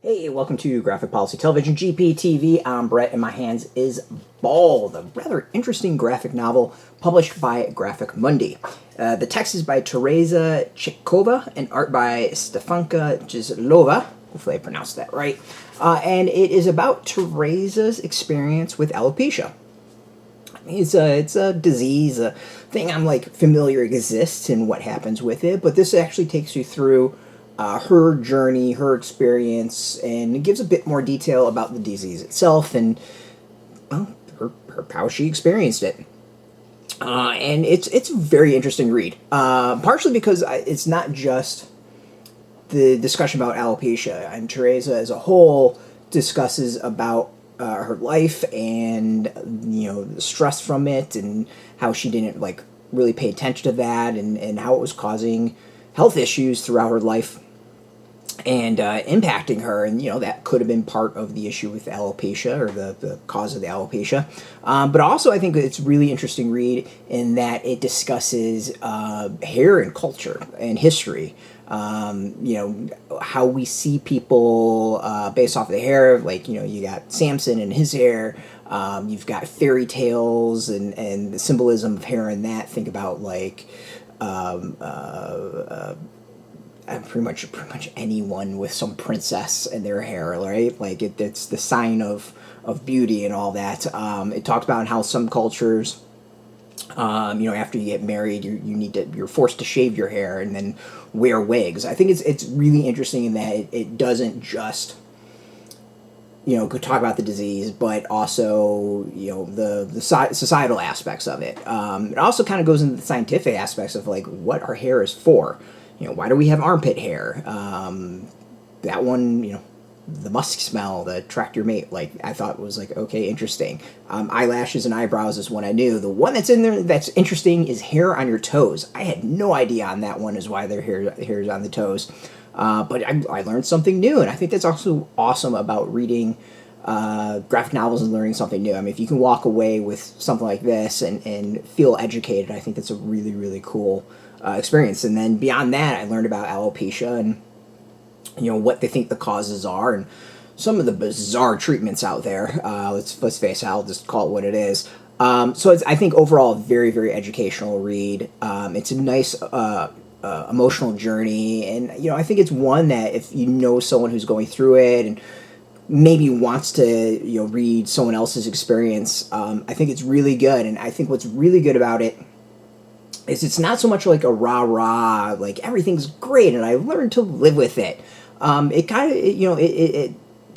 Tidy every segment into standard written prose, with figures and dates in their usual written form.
Hey, welcome to Graphic Policy Television, GPTV. I'm Brett, and my hands is Bald, a rather interesting graphic novel published by Graphic Mundi. The text is by Tereza, Čechová, and art by Štěpánka Jislová. Hopefully I pronounced that right. And it is about Tereza's experience with alopecia. It's a disease, a thing I'm familiar exists and what happens with it, but this actually takes you through her journey, her experience, and it gives a bit more detail about the disease itself and, well, how she experienced it. And it's a very interesting read, partially because it's not just the discussion about alopecia, and Tereza as a whole discusses about her life and, the stress from it and how she didn't, really pay attention to that and how it was causing health issues throughout her life and impacting her, and that could have been part of the issue with alopecia or the cause of the alopecia. But also, I think it's a really interesting read in that it discusses hair and culture and history. How we see people based off of the hair. You got Samson and his hair. You've got fairy tales and the symbolism of hair in that. Think about pretty much anyone with some princess in their hair, right? It's the sign of beauty and all that. It talks about how some cultures, after you get married, you're forced to shave your hair and then wear wigs. I think it's really interesting in that it doesn't just talk about the disease, but also the societal aspects of it. It also kind of goes into the scientific aspects of what our hair is for. Why do we have armpit hair? That one, the musk smell, the attract your mate, I thought was okay, interesting. Eyelashes and eyebrows is one I knew. The one that's in there that's interesting is hair on your toes. I had no idea on that one is why their hair's on the toes. But I learned something new, and I think that's also awesome about reading graphic novels and learning something new. I mean, if you can walk away with something like this and feel educated, I think that's a really, really cool experience. And then beyond that, I learned about alopecia and what they think the causes are and some of the bizarre treatments out there. Let's face it, I'll just call it what it is. So it's, I think, overall a very, very educational read. It's a nice emotional journey, and I think it's one that if someone who's going through it and maybe wants to read someone else's experience, I think it's really good. And I think what's really good about it is it's not so much like a rah-rah, everything's great and I learned to live with it. It kind of, it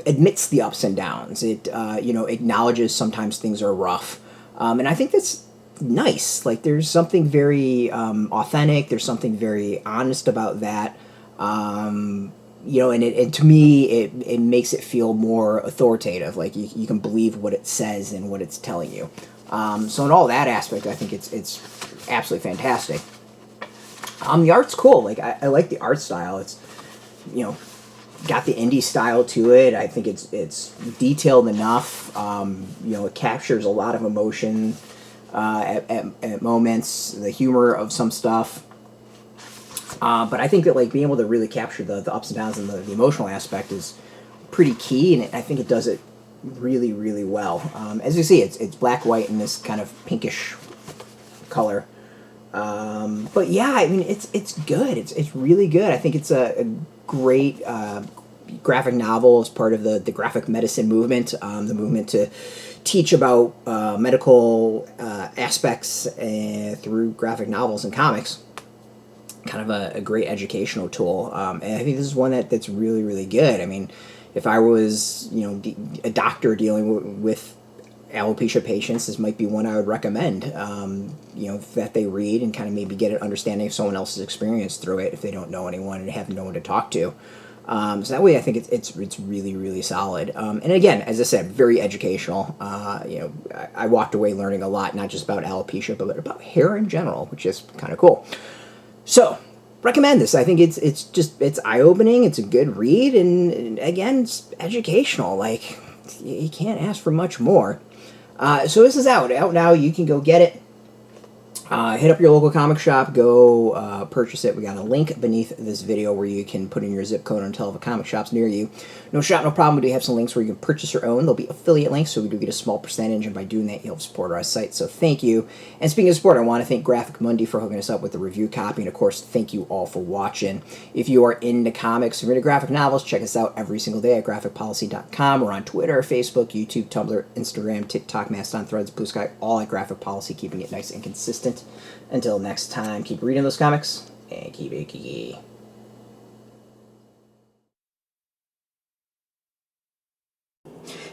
admits the ups and downs. It, acknowledges sometimes things are rough. And I think that's nice. There's something very authentic. There's something very honest about that. And to me, it makes it feel more authoritative. You can believe what it says and what it's telling you. So in all that aspect, I think it's absolutely fantastic. The art's cool. I like the art style. It's, got the indie style to it. I think it's detailed enough. It captures a lot of emotion at moments, the humor of some stuff. But I think that being able to really capture the ups and downs and the emotional aspect is pretty key, and I think it does it really, really well. As you see, it's black, white, and this kind of pinkish color. But yeah, I mean, it's good. It's really good. I think it's a great graphic novel as part of the graphic medicine movement, the movement to teach about medical aspects through graphic novels and comics. Kind of a great educational tool. And I think this is one that's really, really good. I mean, if I was, a doctor dealing with alopecia patients, this might be one I would recommend, that they read and kind of maybe get an understanding of someone else's experience through it if they don't know anyone and have no one to talk to. So that way I think it's really, really solid. And again, as I said, very educational. I walked away learning a lot, not just about alopecia, but about hair in general, which is kind of cool. So, recommend this. I think it's eye-opening, it's a good read, and again, it's educational. You can't ask for much more. So this is out now. You can go get it. hit up your local comic shop, go purchase it. We got a link beneath this video where you can put in your zip code and tell if a comic shop's near you. No shop, no problem. We do have some links where you can purchase your own. There'll be affiliate links, so we do get a small percentage, and by doing that, you help support our site, so thank you. And speaking of support, I want to thank Graphic Mundi for hooking us up with the review copy, and of course, thank you all for watching. If you are into comics or into graphic novels, check us out every single day at graphicpolicy.com. We're on Twitter, Facebook, YouTube, Tumblr, Instagram, TikTok, Mastodon, Threads, Blue Sky, all at Graphic Policy, keeping it nice and consistent. Until next time, keep reading those comics, and keep it geeky.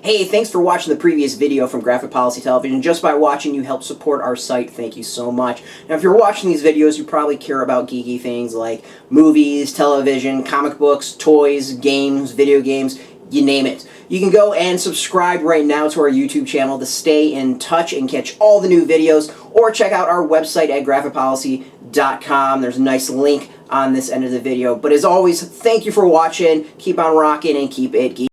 Hey, thanks for watching the previous video from Graphic Policy Television. Just by watching, you help support our site. Thank you so much. Now, if you're watching these videos, you probably care about geeky things like movies, television, comic books, toys, games, video games, you name it. You can go and subscribe right now to our YouTube channel to stay in touch and catch all the new videos, or check out our website at graphicpolicy.com. There's a nice link on this end of the video. But as always, thank you for watching. Keep on rocking and keep it geeky.